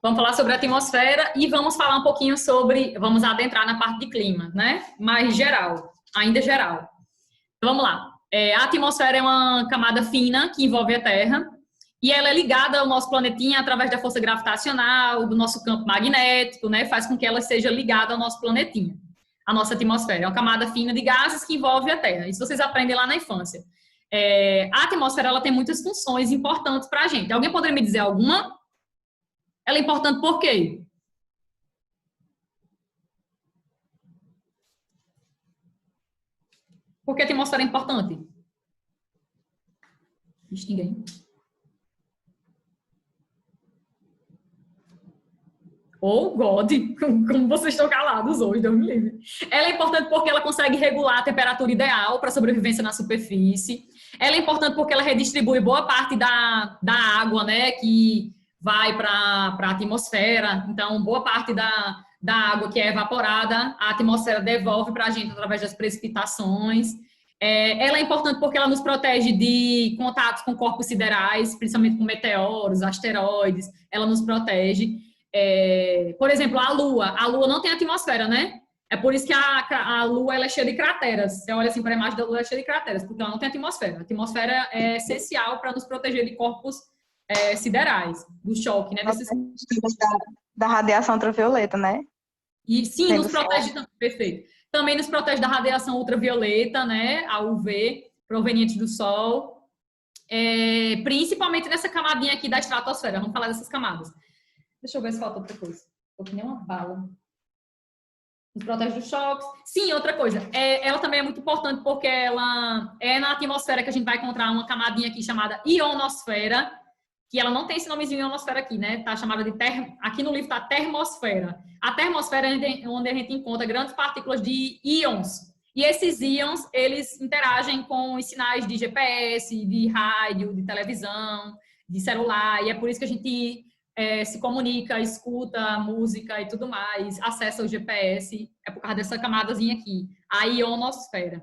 Vamos falar sobre a atmosfera e vamos falar um pouquinho sobre, vamos adentrar na parte de clima, né? Mais geral, ainda geral. Então, vamos lá. A atmosfera é uma camada fina que envolve a Terra e ela é ligada ao nosso planetinha através da força gravitacional, do nosso campo magnético, né? Faz com que ela seja ligada ao nosso planetinha. A nossa atmosfera é uma camada fina de gases que envolve a Terra. Isso vocês aprendem lá na infância. A atmosfera ela tem muitas funções importantes para a gente. Alguém poderia me dizer alguma? Ela é importante por quê? Por que a atmosfera é importante? Ninguém. Oh, God, como vocês estão calados hoje, Deus me livre. Ela é importante porque ela consegue regular a temperatura ideal para sobrevivência na superfície. Ela é importante porque ela redistribui boa parte da água, né, que vai para a atmosfera. Então, boa parte da água que é evaporada, a atmosfera devolve para a gente através das precipitações. Ela é importante porque ela nos protege de contatos com corpos siderais, principalmente com meteoros, asteroides. Ela nos protege. Por exemplo, a Lua não tem atmosfera, né? É por isso que a Lua ela é cheia de crateras. Você olha assim para a imagem da Lua, ela é cheia de crateras, porque ela não tem atmosfera. A atmosfera é essencial para nos proteger de corpos siderais, do choque, né? Da radiação ultravioleta, né? E sim, nos protege também, perfeito. Também nos protege da radiação ultravioleta, né? A UV, proveniente do Sol. Principalmente nessa camadinha aqui da estratosfera. Vamos falar dessas camadas. Deixa eu ver se falta outra coisa. Tô que nem uma bala. Nos protege dos choques. Sim, outra coisa. Ela também é muito importante porque ela é na atmosfera que a gente vai encontrar uma camadinha aqui chamada ionosfera, que ela não tem esse nomezinho ionosfera aqui, né? Tá chamada de aqui no livro tá termosfera. A termosfera é onde a gente encontra grandes partículas de íons. E esses íons, eles interagem com os sinais de GPS, de rádio, de televisão, de celular. E é por isso que a gente se comunica, escuta música e tudo mais, acessa o GPS, é por causa dessa camadazinha aqui, a ionosfera.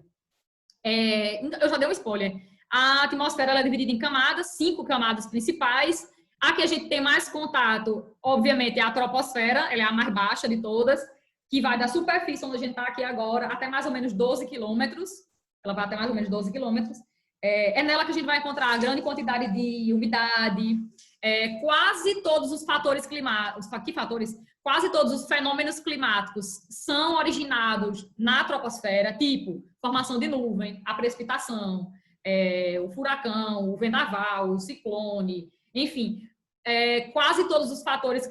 Eu já dei um spoiler. A atmosfera ela é dividida em camadas, 5 camadas principais. A que a gente tem mais contato, obviamente, é a troposfera, ela é a mais baixa de todas, que vai da superfície onde a gente está aqui agora até mais ou menos 12 quilômetros. Ela vai até mais ou menos 12 quilômetros. É nela que a gente vai encontrar a grande quantidade de umidade, quase todos os fatores climáticos, quase todos os fenômenos climáticos são originados na troposfera, tipo formação de nuvem, a precipitação, o furacão, o vendaval, o ciclone, enfim, quase todos os fatores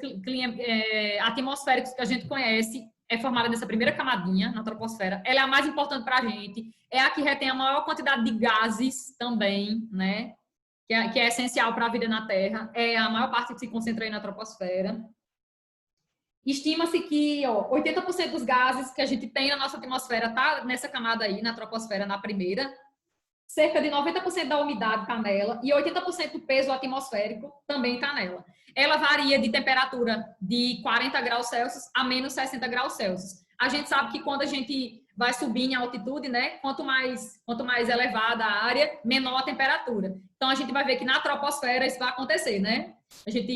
atmosféricos que a gente conhece é formada nessa primeira camadinha, na troposfera. Ela é a mais importante para a gente, é a que retém a maior quantidade de gases também, né? Que é essencial para a vida na Terra. É a maior parte que se concentra aí na troposfera. Estima-se que 80% dos gases que a gente tem na nossa atmosfera está nessa camada aí, na troposfera, na primeira. Cerca de 90% da umidade está nela e 80% do peso atmosférico também está nela. Ela varia de temperatura de 40 graus Celsius a menos 60 graus Celsius. A gente sabe que quando a gente vai subir em altitude, né? Quanto mais elevada a área, menor a temperatura. Então, a gente vai ver que na troposfera isso vai acontecer, né?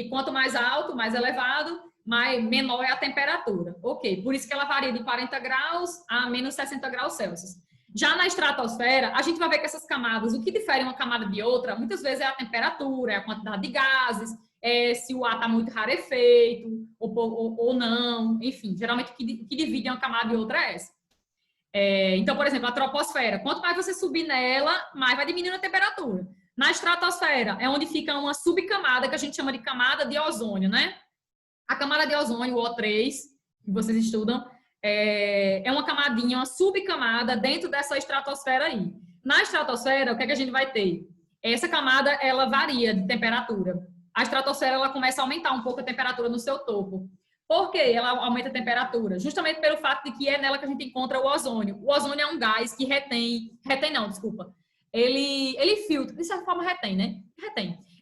Quanto mais alto, mais elevado, menor é a temperatura. Ok, por isso que ela varia de 40 graus a menos 60 graus Celsius. Já na estratosfera, a gente vai ver que essas camadas, o que difere uma camada de outra, muitas vezes é a temperatura, é a quantidade de gases, se o ar está muito rarefeito ou não, enfim, geralmente o que divide uma camada de outra é essa. Então, por exemplo, a troposfera, quanto mais você subir nela, mais vai diminuindo a temperatura. Na estratosfera, é onde fica uma subcamada que a gente chama de camada de ozônio, né? A camada de ozônio, o O3, que vocês estudam, é uma camadinha, uma subcamada dentro dessa estratosfera aí. Na estratosfera, o que é que a gente vai ter? Essa camada, ela varia de temperatura. A estratosfera, ela começa a aumentar um pouco a temperatura no seu topo. Por que ela aumenta a temperatura? Justamente pelo fato de que é nela que a gente encontra o ozônio. O ozônio é um gás que ele filtra, de certa forma retém, né?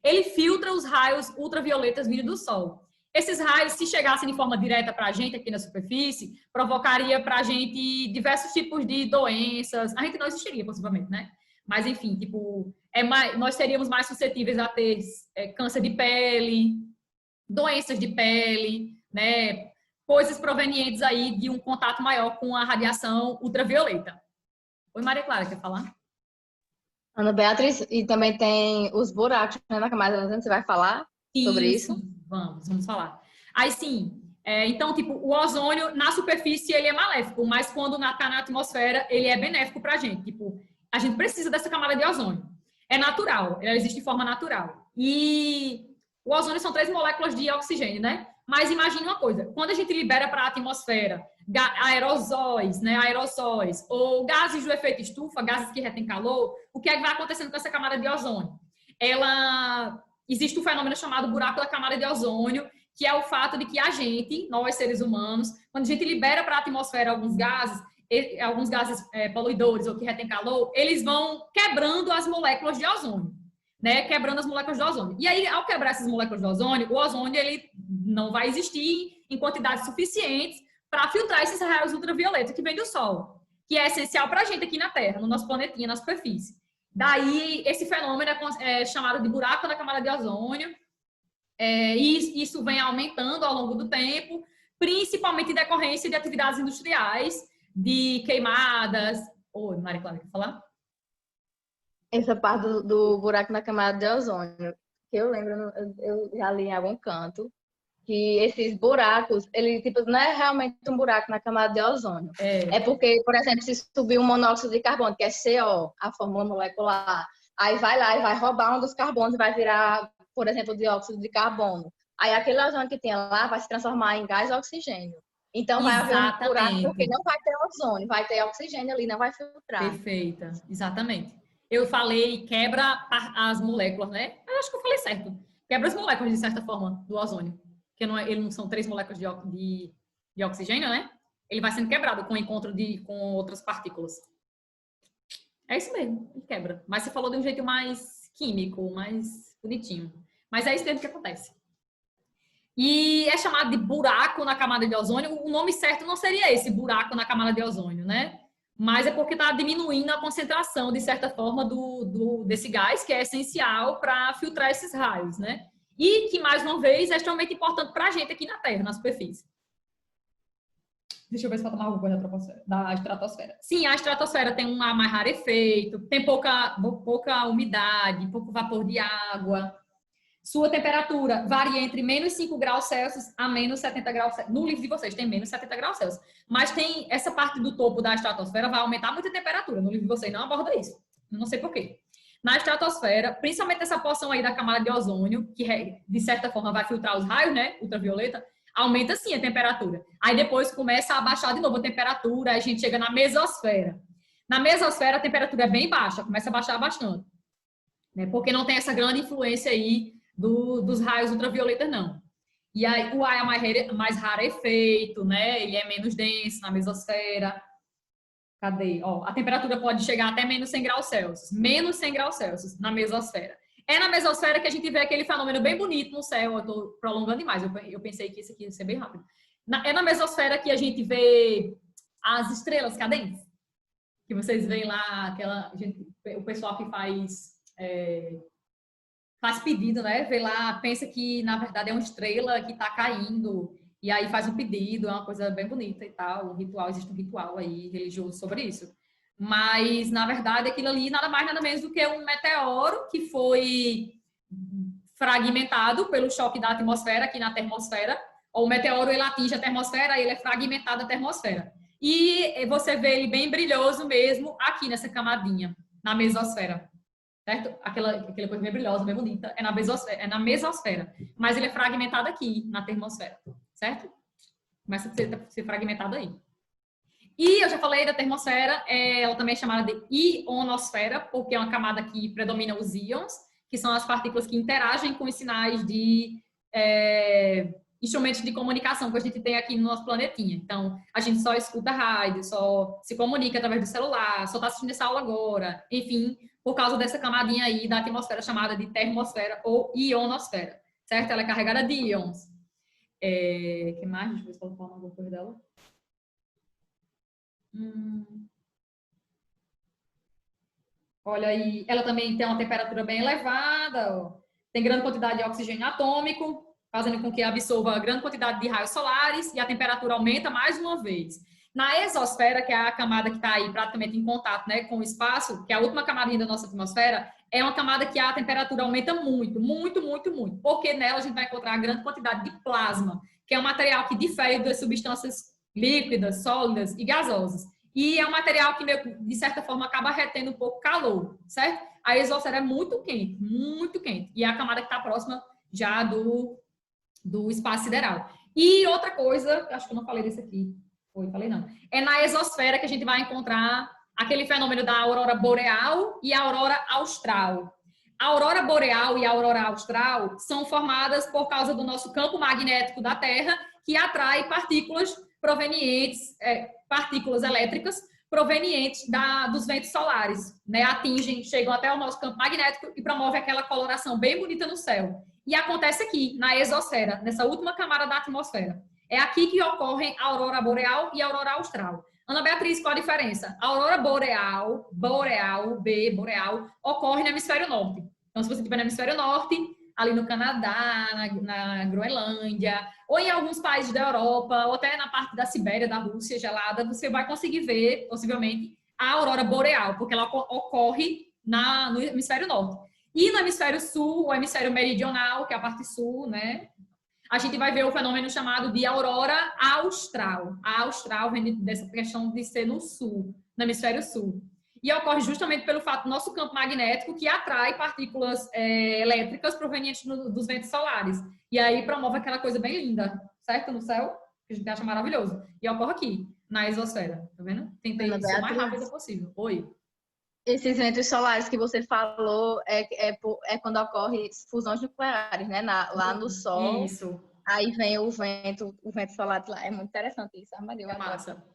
Ele filtra os raios ultravioletas vindo do Sol. Esses raios, se chegassem de forma direta para a gente aqui na superfície, provocaria para a gente diversos tipos de doenças. A gente não existiria, possivelmente, né? Mas, enfim, tipo, nós seríamos mais suscetíveis a ter câncer de pele, doenças de pele, né? Coisas provenientes aí de um contato maior com a radiação ultravioleta. Oi, Maria Clara, quer falar? Ana Beatriz, e também tem os buracos, né, na camada de ozônio, você vai falar sobre isso? Sim, vamos falar. Aí sim, então, tipo, o ozônio na superfície ele é maléfico, mas quando está na atmosfera ele é benéfico para a gente. Tipo, a gente precisa dessa camada de ozônio. É natural, ela existe de forma natural. E o ozônio são 3 moléculas de oxigênio, né? Mas imagine uma coisa, quando a gente libera para a atmosfera aerosóis, né, aerossóis, ou gases do efeito estufa, gases que retêm calor, o que é que vai acontecendo com essa camada de ozônio? Existe um fenômeno chamado buraco da camada de ozônio, que é o fato de que a gente, nós seres humanos, quando a gente libera para a atmosfera alguns gases poluidores ou que retêm calor, eles vão quebrando as moléculas de ozônio, né? Quebrando as moléculas de ozônio. E aí, ao quebrar essas moléculas de ozônio, o ozônio ele não vai existir em quantidades suficientes para filtrar esses raios ultravioletas que vêm do Sol, que é essencial para a gente aqui na Terra, no nosso planetinha, na superfície. Daí, esse fenômeno é chamado de buraco na camada de ozônio, e isso vem aumentando ao longo do tempo, principalmente em decorrência de atividades industriais, de queimadas. Oi, Maria Clara, quer falar? Essa parte do buraco na camada de ozônio, que eu lembro, eu já li em algum canto, que esses buracos, ele tipo, não é realmente um buraco na camada de ozônio. É porque, por exemplo, se subir um monóxido de carbono, que é CO, a fórmula molecular, aí vai lá e vai roubar um dos carbonos e vai virar, por exemplo, dióxido de carbono. Aí aquele ozônio que tinha lá vai se transformar em gás oxigênio. Então vai haver um buraco porque não vai ter ozônio, vai ter oxigênio ali, não vai filtrar. Perfeita, exatamente. Eu falei quebra as moléculas, né? Eu acho que eu falei certo. Quebra as moléculas, de certa forma, do ozônio. Porque ele não são 3 moléculas de oxigênio, né? Ele vai sendo quebrado com o encontro com outras partículas. É isso mesmo, ele quebra. Mas você falou de um jeito mais químico, mais bonitinho. Mas é isso mesmo que acontece. E é chamado de buraco na camada de ozônio. O nome certo não seria esse, buraco na camada de ozônio, né? Mas é porque está diminuindo a concentração, de certa forma, desse gás, que é essencial para filtrar esses raios, né? E que, mais uma vez, é extremamente importante para a gente aqui na Terra, na superfície. Deixa eu ver se falta mais alguma coisa da estratosfera. Sim, a estratosfera tem um ar mais rarefeito, tem pouca umidade, pouco vapor de água. Sua temperatura varia entre menos 5 graus Celsius a menos 70 graus Celsius. No livro de vocês tem menos 70 graus Celsius. Mas tem essa parte do topo da estratosfera vai aumentar muito a temperatura. No livro de vocês não aborda isso. Não sei por quê. Na estratosfera, principalmente essa porção aí da camada de ozônio, que de certa forma vai filtrar os raios, né, ultravioleta, aumenta sim a temperatura. Aí depois começa a baixar de novo a temperatura, aí a gente chega na mesosfera. Na mesosfera a temperatura é bem baixa, começa a baixar bastante. Né, porque não tem essa grande influência aí dos raios ultravioletas, não. E aí o ar é mais rarefeito, né? Ele é menos denso na mesosfera. Cadê? Ó, a temperatura pode chegar até menos 100 graus Celsius. Menos 100 graus Celsius na mesosfera. É na mesosfera que a gente vê aquele fenômeno bem bonito no céu. Eu estou prolongando demais. Eu pensei que isso aqui ia ser bem rápido. É na mesosfera que a gente vê as estrelas cadentes. Que vocês veem lá, o pessoal que faz pedido, né? Vê lá, pensa que na verdade é uma estrela que está caindo e aí faz um pedido, é uma coisa bem bonita e tal, existe um ritual aí religioso sobre isso. Mas na verdade aquilo ali nada mais nada menos do que um meteoro que foi fragmentado pelo choque da atmosfera aqui na termosfera. O meteoro ele atinge a termosfera, ele é fragmentado da termosfera. E você vê ele bem brilhoso mesmo aqui nessa camadinha, na mesosfera. Certo? Aquela coisa bem brilhosa, bem bonita, é na mesosfera. Mas ele é fragmentado aqui, na termosfera. Certo? Começa a ser fragmentado aí. E eu já falei da termosfera, ela também é chamada de ionosfera, porque é uma camada que predomina os íons, que são as partículas que interagem com os sinais de instrumentos de comunicação que a gente tem aqui no nosso planetinha. Então, a gente só escuta rádio, só se comunica através do celular, só está assistindo essa aula agora, enfim, por causa dessa camadinha aí da atmosfera chamada de termosfera ou ionosfera, certo? Ela é carregada de íons. Que mais? Deixa eu ver se eu posso falar alguma coisa dela. Olha aí, ela também tem uma temperatura bem elevada, ó. Tem grande quantidade de oxigênio atômico, fazendo com que absorva grande quantidade de raios solares e a temperatura aumenta mais uma vez. Na exosfera, que é a camada que está aí praticamente em contato, né, com o espaço, que é a última camadinha da nossa atmosfera, é uma camada que a temperatura aumenta muito, muito, muito, muito, porque nela a gente vai encontrar grande quantidade de plasma, que é um material que difere das substâncias líquidas, sólidas e gasosas. E é um material que, de certa forma, acaba retendo um pouco calor, certo? A exosfera é muito quente, e é a camada que está próxima já do espaço sideral. E outra coisa, acho que eu não falei desse aqui, falei não, é na exosfera que a gente vai encontrar aquele fenômeno da aurora boreal e a aurora austral. A aurora boreal e a aurora austral são formadas por causa do nosso campo magnético da Terra, que atrai partículas provenientes, partículas elétricas provenientes dos ventos solares, né? Chegam até o nosso campo magnético e promovem aquela coloração bem bonita no céu. E acontece aqui, na exosfera, nessa última camada da atmosfera. É aqui que ocorrem a aurora boreal e a aurora austral. Ana Beatriz, qual a diferença? A aurora boreal, boreal, ocorre no hemisfério norte. Então, se você estiver no hemisfério norte, ali no Canadá, na Groenlândia, ou em alguns países da Europa, ou até na parte da Sibéria, da Rússia gelada, você vai conseguir ver, possivelmente, a aurora boreal, porque ela ocorre no hemisfério norte. E no hemisfério sul, o hemisfério meridional, que é a parte sul, né? A gente vai ver o fenômeno chamado de aurora austral. A austral vem dessa questão de ser no sul, no hemisfério sul. E ocorre justamente pelo fato do nosso campo magnético que atrai partículas elétricas provenientes dos ventos solares. E aí promove aquela coisa bem linda, certo? No céu, que a gente acha maravilhoso. E ocorre aqui, na exosfera. Tá vendo? Tentei ser o mais rápido possível. Oi. Esses ventos solares que você falou é quando ocorre fusões nucleares, né? Lá no Sol. Isso. Aí vem o vento solar de lá. É muito interessante isso. É massa.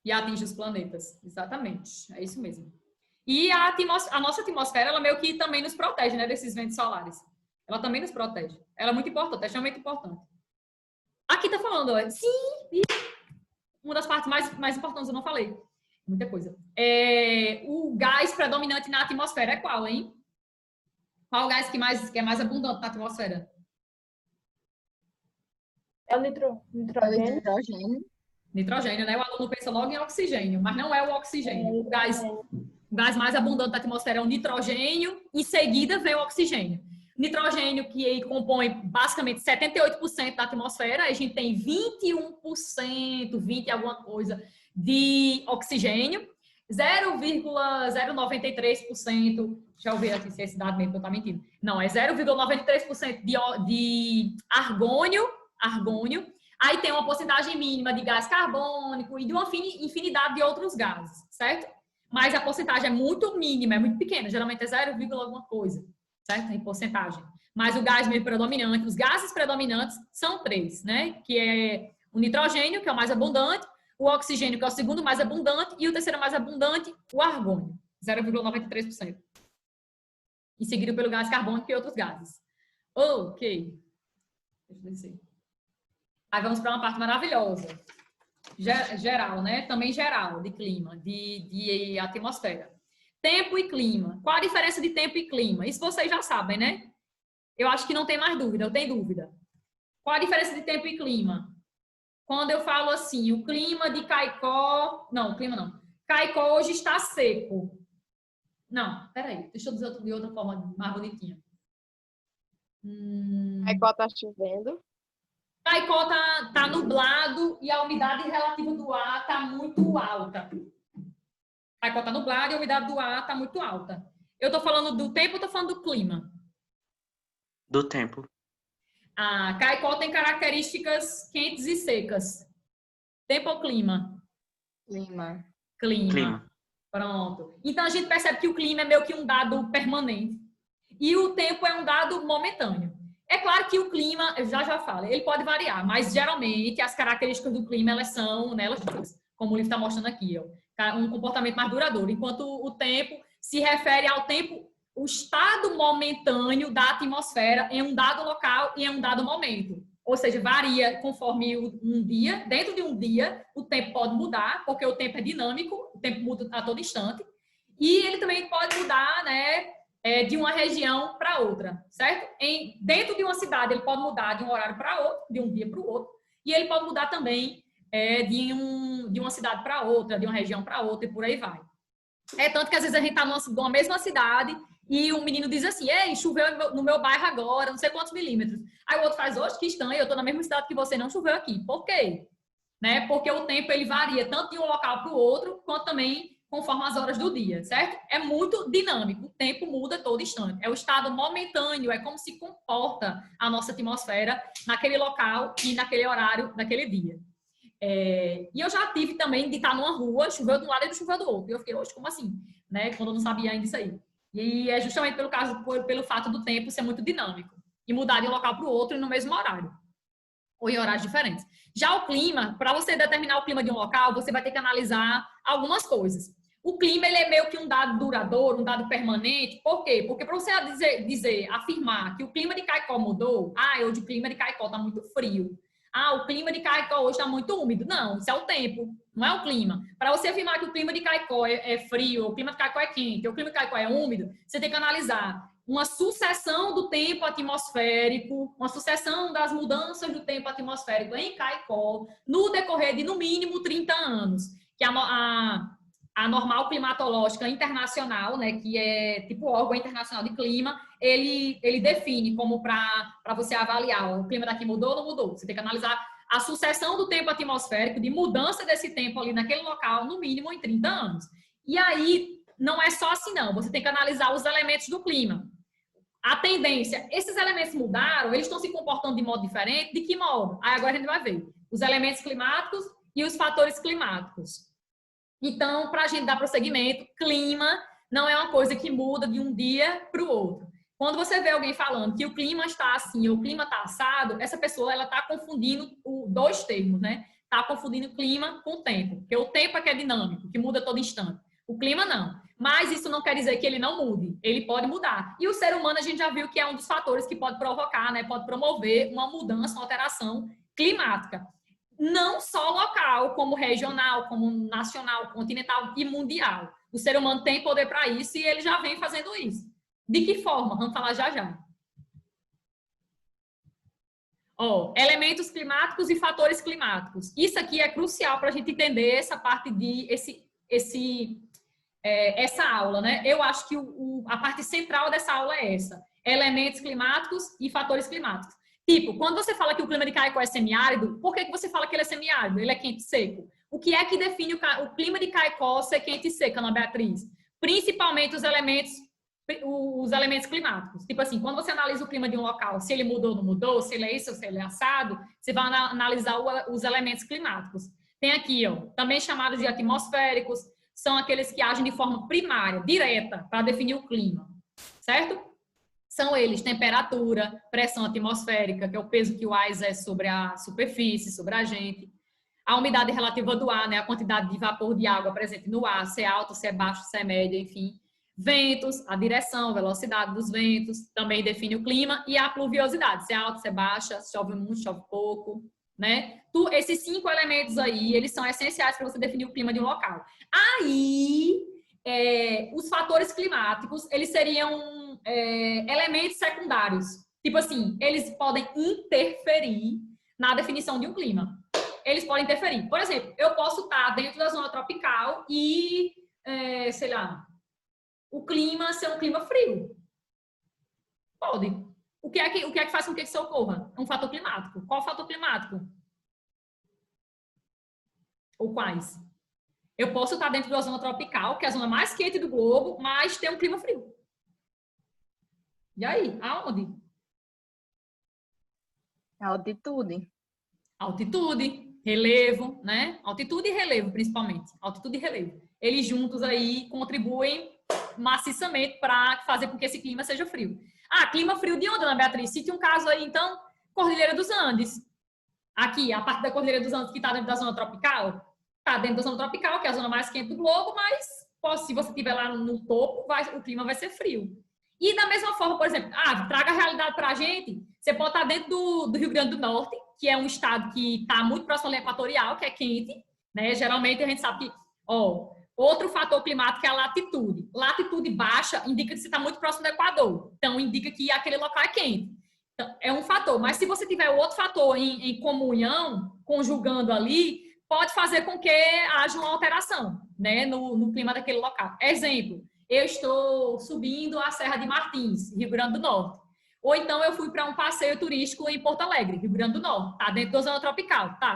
E atinge os planetas. Exatamente. É isso mesmo. E a nossa atmosfera, ela meio que também nos protege, né? Desses ventos solares. Ela também nos protege. Ela é muito importante, é extremamente importante. Aqui tá falando, ó. Sim! Uma das partes mais importantes eu não falei. Muita coisa. O gás predominante na atmosfera é qual, hein? Qual o gás que é mais abundante na atmosfera? É o nitrogênio. Nitrogênio, né? O aluno pensa logo em oxigênio, mas não é o oxigênio. O gás mais abundante da atmosfera é o nitrogênio, em seguida vem o oxigênio. Nitrogênio que compõe basicamente 78% da atmosfera, a gente tem 21%, 20 e alguma coisa, de oxigênio, 0,093%, deixa eu ver aqui se é esse dado mesmo que eu estou mentindo. Não, é 0,93% de argônio, aí tem uma porcentagem mínima de gás carbônico e de uma infinidade de outros gases, certo? Mas a porcentagem é muito mínima, é muito pequena, geralmente é 0, alguma coisa, certo? Em porcentagem. Mas o gás meio predominante, os gases predominantes são 3, né? Que é o nitrogênio, que é o mais abundante, o oxigênio, que é o segundo mais abundante, e o terceiro mais abundante, o argônio, 0,93%. E seguido pelo gás carbônico e outros gases. Ok. Deixa eu descer. Aí vamos para uma parte maravilhosa. Geral, né? Também geral, de clima, de atmosfera. Tempo e clima. Qual a diferença de tempo e clima? Isso vocês já sabem, né? Eu acho que não tem mais dúvida, eu tenho dúvida. Qual a diferença de tempo e clima? Quando eu falo assim, o clima de Caicó... Não, o clima não. Caicó hoje está seco. Não, peraí. Deixa eu dizer de outra forma mais bonitinha. Caicó está chovendo. Caicó tá nublado e a umidade relativa do ar está muito alta. Caicó está nublado e a umidade do ar está muito alta. Eu estou falando do tempo ou estou falando do clima? Do tempo. Caicó tem características quentes e secas. Tempo ou clima? Clima. Pronto. Então, a gente percebe que o clima é meio que um dado permanente. E o tempo é um dado momentâneo. É claro que o clima, eu já falei, ele pode variar, mas geralmente as características do clima, elas são, né, como o livro está mostrando aqui, ó, um comportamento mais duradouro. Enquanto o tempo se refere ao tempo, o estado momentâneo da atmosfera em um dado local e em um dado momento. Ou seja, varia conforme um dia. Dentro de um dia, o tempo pode mudar, porque o tempo é dinâmico, o tempo muda a todo instante. E ele também pode mudar, né, de uma região para outra, certo? Dentro de uma cidade, ele pode mudar de um horário para outro, de um dia para o outro, e ele pode mudar também de uma cidade para outra, de uma região para outra, e por aí vai. Tanto que às vezes a gente está numa mesma cidade e um menino diz assim, ei, choveu no meu bairro agora, não sei quantos milímetros. Aí o outro faz, oxe, que estranho, eu estou na mesma cidade que você, não choveu aqui. Por quê? Né? Porque o tempo ele varia tanto de um local para o outro, quanto também conforme as horas do dia, certo? É muito dinâmico, o tempo muda todo instante. É o estado momentâneo, é como se comporta a nossa atmosfera naquele local e naquele horário daquele dia. E eu já tive também de estar numa rua, choveu de um lado e choveu do outro. E eu fiquei, hoje como assim? Né? Quando eu não sabia ainda isso aí. E é justamente pelo fato do tempo ser muito dinâmico e mudar de um local para o outro no mesmo horário ou em horários diferentes. Já o clima, para você determinar o clima de um local, você vai ter que analisar algumas coisas. O clima, ele é meio que um dado duradouro, um dado permanente. Por quê? Porque para você afirmar que o clima de Caicó mudou, hoje o clima de Caicó está muito frio. O clima de Caicó hoje está muito úmido. Não, isso é o tempo, não é o clima. Para você afirmar que o clima de Caicó é frio, o clima de Caicó é quente, o clima de Caicó é úmido, você tem que analisar uma sucessão do tempo atmosférico, uma sucessão das mudanças do tempo atmosférico em Caicó no decorrer de, no mínimo, 30 anos. Que a normal climatológica internacional, né, que é tipo o órgão internacional de clima, ele define como para você avaliar o clima daqui mudou ou não mudou. Você tem que analisar a sucessão do tempo atmosférico, de mudança desse tempo ali naquele local, no mínimo em 30 anos. E aí, não é só assim não, você tem que analisar os elementos do clima. A tendência, esses elementos mudaram, eles estão se comportando de modo diferente, de que modo? Aí agora a gente vai ver os elementos climáticos e os fatores climáticos. Então, para a gente dar prosseguimento, clima não é uma coisa que muda de um dia para o outro. Quando você vê alguém falando que o clima está assim ou o clima está assado, essa pessoa ela está confundindo dois termos, né? Está confundindo clima com tempo, porque o tempo é que é dinâmico, que muda todo instante. O clima não. Mas isso não quer dizer que ele não mude. Ele pode mudar. E o ser humano a gente já viu que é um dos fatores que pode provocar, né? Pode promover uma mudança, uma alteração climática. Não só local, como regional, como nacional, continental e mundial. O ser humano tem poder para isso e ele já vem fazendo isso. De que forma? Vamos falar já já. Elementos climáticos e fatores climáticos. Isso aqui é crucial para a gente entender essa parte de essa aula, né? Eu acho que a parte central dessa aula é essa. Elementos climáticos e fatores climáticos. Tipo, quando você fala que o clima de Caicó é semiárido, por que você fala que ele é semiárido? Ele é quente e seco. O que é que define o clima de Caicó ser quente e seco, Ana Beatriz? Principalmente os elementos climáticos. Tipo assim, quando você analisa o clima de um local, se ele mudou ou não mudou, se ele é isso ou se ele é assado, você vai analisar os elementos climáticos. Tem aqui, também chamados de atmosféricos, são aqueles que agem de forma primária, direta, para definir o clima, certo? São eles temperatura, pressão atmosférica, que é o peso que o ar exerce sobre a superfície, sobre a gente. A umidade relativa do ar, né? A quantidade de vapor de água presente no ar, se é alto, se é baixo, se é médio, enfim. Ventos, a direção, velocidade dos ventos, também define o clima. E a pluviosidade, se é alta, se é baixa, se chove muito, chove pouco, né? Esses 5 elementos aí, eles são essenciais para você definir o clima de um local. Aí, os fatores climáticos, eles seriam elementos secundários. Tipo assim, eles podem interferir na definição de um clima. Eles podem interferir. Por exemplo, eu posso estar dentro da zona tropical e, sei lá, o clima ser um clima frio. Pode. O que é que faz com que isso ocorra? É um fator climático. Qual o fator climático? Ou quais? Eu posso estar dentro da zona tropical, que é a zona mais quente do globo, mas tem um clima frio. E aí? Aonde? Altitude. Altitude, relevo, né? Altitude e relevo, principalmente. Altitude e relevo. Eles juntos aí contribuem maciçamente para fazer com que esse clima seja frio. Clima frio de onde, Ana Beatriz? Cite um caso aí, então, Cordilheira dos Andes. Aqui, a parte da Cordilheira dos Andes que está dentro da zona tropical, está dentro da zona tropical, que é a zona mais quente do globo, mas se você estiver lá no topo, o clima vai ser frio. E da mesma forma, por exemplo, traga a realidade para a gente, você pode estar dentro do Rio Grande do Norte, que é um estado que está muito próximo à linha equatorial, que é quente, né? Geralmente a gente sabe que, Outro fator climático é a latitude. Latitude baixa indica que você está muito próximo do Equador. Então, indica que aquele local é quente. Então, é um fator. Mas se você tiver outro fator em comunhão, conjugando ali, pode fazer com que haja uma alteração, né, no clima daquele local. Exemplo, eu estou subindo a Serra de Martins, Rio Grande do Norte. Ou então eu fui para um passeio turístico em Porto Alegre, Rio Grande do Norte. Está dentro da zona tropical. Tá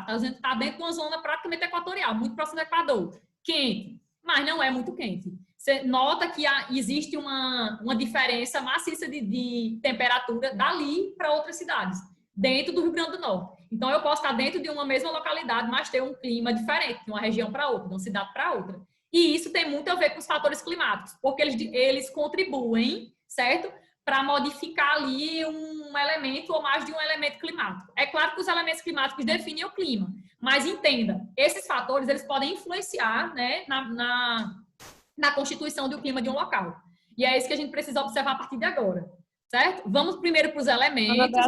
dentro de uma zona praticamente equatorial, muito próximo do Equador. Quente, mas não é muito quente. Você nota que existe uma diferença maciça de temperatura dali para outras cidades, dentro do Rio Grande do Norte. Então, eu posso estar dentro de uma mesma localidade, mas ter um clima diferente, de uma região para outra, de uma cidade para outra. E isso tem muito a ver com os fatores climáticos, porque eles contribuem, certo? Para modificar ali um elemento ou mais de um elemento climático. É claro que os elementos climáticos definem o clima, mas entenda, esses fatores eles podem influenciar, né, na constituição do clima de um local. E é isso que a gente precisa observar a partir de agora, certo? Vamos primeiro para os elementos.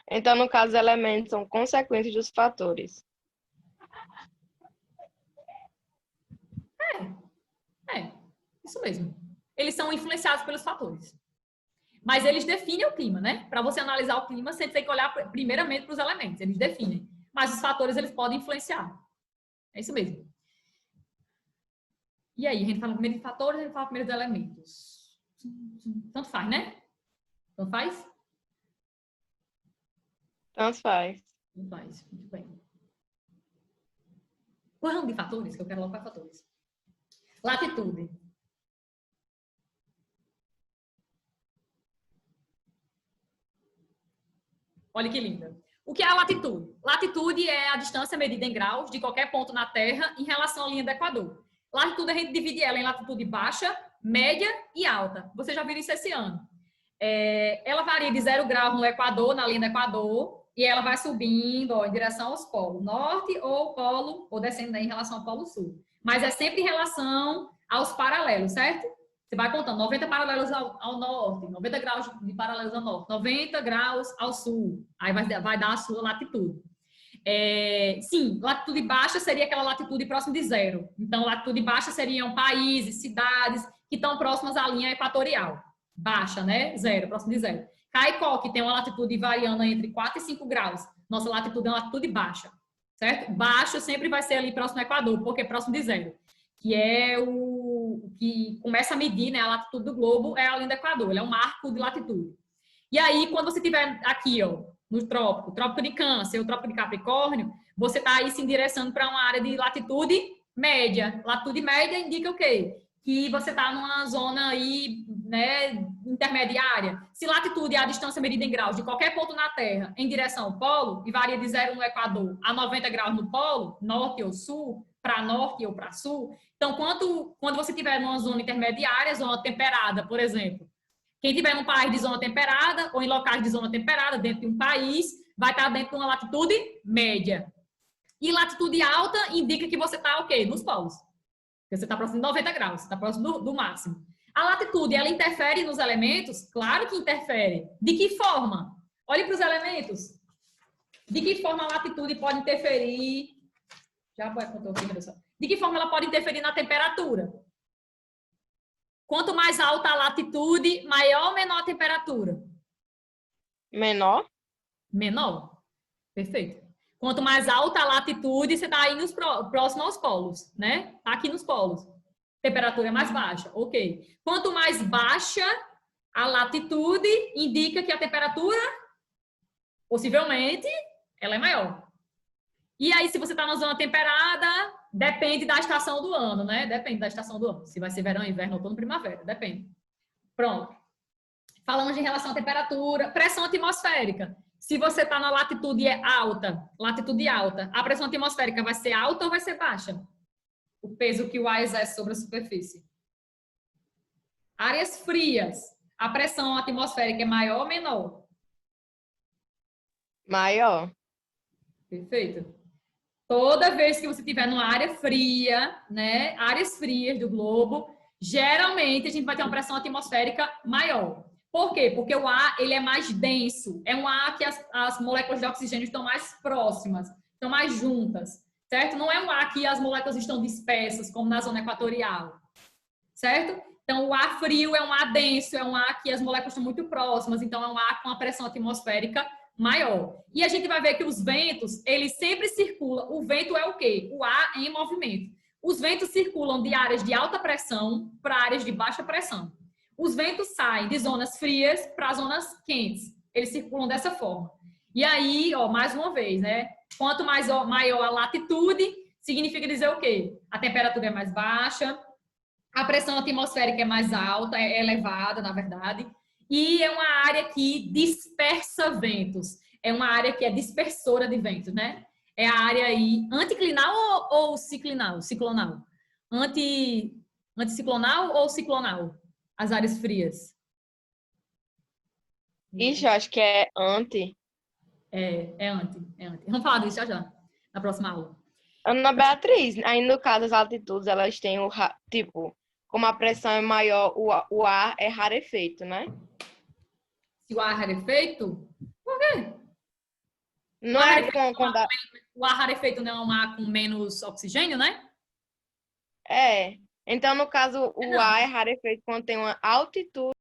Então, no caso, os elementos são consequências dos fatores. Isso mesmo. Eles são influenciados pelos fatores. Mas eles definem o clima, né? Para você analisar o clima, você tem que olhar primeiramente para os elementos. Eles definem. Mas os fatores, eles podem influenciar. É isso mesmo. E aí, a gente fala primeiro de fatores, a gente fala primeiro de elementos. Tanto faz, né? Tanto faz? Tanto faz. Tanto faz. Muito bem. Vamos de fatores, que eu quero logo para fatores. Latitude. Olha que linda. O que é a latitude? Latitude é a distância medida em graus de qualquer ponto na Terra em relação à linha do Equador. Latitude, a gente divide ela em latitude baixa, média e alta. Vocês já viram isso esse ano. Ela varia de 0 graus no Equador, na linha do Equador, e ela vai subindo, ó, em direção aos polos norte ou polo, ou descendo em relação ao polo sul. Mas é sempre em relação aos paralelos, certo? Você vai contando 90 paralelos ao norte, 90 graus de paralelos ao norte, 90 graus ao sul. Aí vai dar a sua latitude. Sim, latitude baixa seria aquela latitude próxima de zero. Então, latitude baixa seriam países, cidades que estão próximas à linha equatorial. Baixa, né? Zero, próximo de zero. Caicó, que tem uma latitude variando entre 4 e 5 graus. Nossa latitude é uma latitude baixa, certo? Baixo sempre vai ser ali próximo ao Equador, porque é próximo de zero. Que é o que começa a medir, né, a latitude do globo, é a linha do Equador. Ele é um marco de latitude. E aí, quando você estiver aqui, ó, no trópico de Câncer, o trópico de Capricórnio, você está aí se endereçando para uma área de latitude média. Latitude média indica o quê? Que você está numa zona aí, né, intermediária. Se latitude é a distância medida em graus de qualquer ponto na Terra em direção ao polo, e varia de 0 no Equador a 90 graus no polo, norte ou sul, para norte ou para sul. Então, quando você estiver numa zona intermediária, zona temperada, por exemplo, quem estiver num país de zona temperada ou em locais de zona temperada, dentro de um país, vai estar dentro de uma latitude média. E latitude alta indica que você está, o quê? Nos polos. Você está próximo de 90 graus, está próximo do máximo. A latitude, ela interfere nos elementos? Claro que interfere. De que forma? Olhe para os elementos. De que forma a latitude pode interferir? Já vai contar aqui, pessoal. De que forma ela pode interferir na temperatura? Quanto mais alta a latitude, maior ou menor a temperatura? Menor? Menor. Perfeito. Quanto mais alta a latitude, você está aí próximo aos polos, né? Está aqui nos polos. Temperatura é mais baixa. Ok. Quanto mais baixa a latitude, indica que a temperatura, possivelmente, ela é maior. E aí, se você está na zona temperada, depende da estação do ano, né? Depende da estação do ano. Se vai ser verão, inverno, outono, primavera. Depende. Pronto. Falamos em relação à temperatura. Pressão atmosférica. Se você está na latitude alta, a pressão atmosférica vai ser alta ou vai ser baixa? O peso que o ar exerce sobre a superfície. Áreas frias. A pressão atmosférica é maior ou menor? Maior. Perfeito. Toda vez que você estiver numa área fria, né, áreas frias do globo, geralmente a gente vai ter uma pressão atmosférica maior. Por quê? Porque o ar, ele é mais denso. É um ar que as moléculas de oxigênio estão mais próximas, estão mais juntas, certo? Não é um ar que as moléculas estão dispersas, como na zona equatorial, certo? Então, o ar frio é um ar denso, é um ar que as moléculas estão muito próximas, então é um ar com a pressão atmosférica maior. E a gente vai ver que os ventos, eles sempre circulam. O vento é o quê? O ar em movimento. Os ventos circulam de áreas de alta pressão para áreas de baixa pressão. Os ventos saem de zonas frias para zonas quentes. Eles circulam dessa forma. E aí, ó, mais uma vez, né? Quanto maior a latitude, significa dizer o quê? A temperatura é mais baixa, a pressão atmosférica é mais alta, é elevada, na verdade, e é uma área que dispersa ventos. É uma área que é dispersora de ventos, né? É a área aí anticlinal ou ciclinal? Ciclonal? Anticiclonal ou ciclonal? As áreas frias. Ixi, eu acho que é anti. É anti. Vamos falar disso já, na próxima aula. Ana Beatriz, aí no caso as altitudes, elas têm tipo, como a pressão é maior, o ar é rarefeito, né? Se o ar é rarefeito, por quê? Não é quando O ar rarefeito não é um ar com menos oxigênio, né? é. Então, no caso, o Não. ar é rarefeito quando tem uma altitude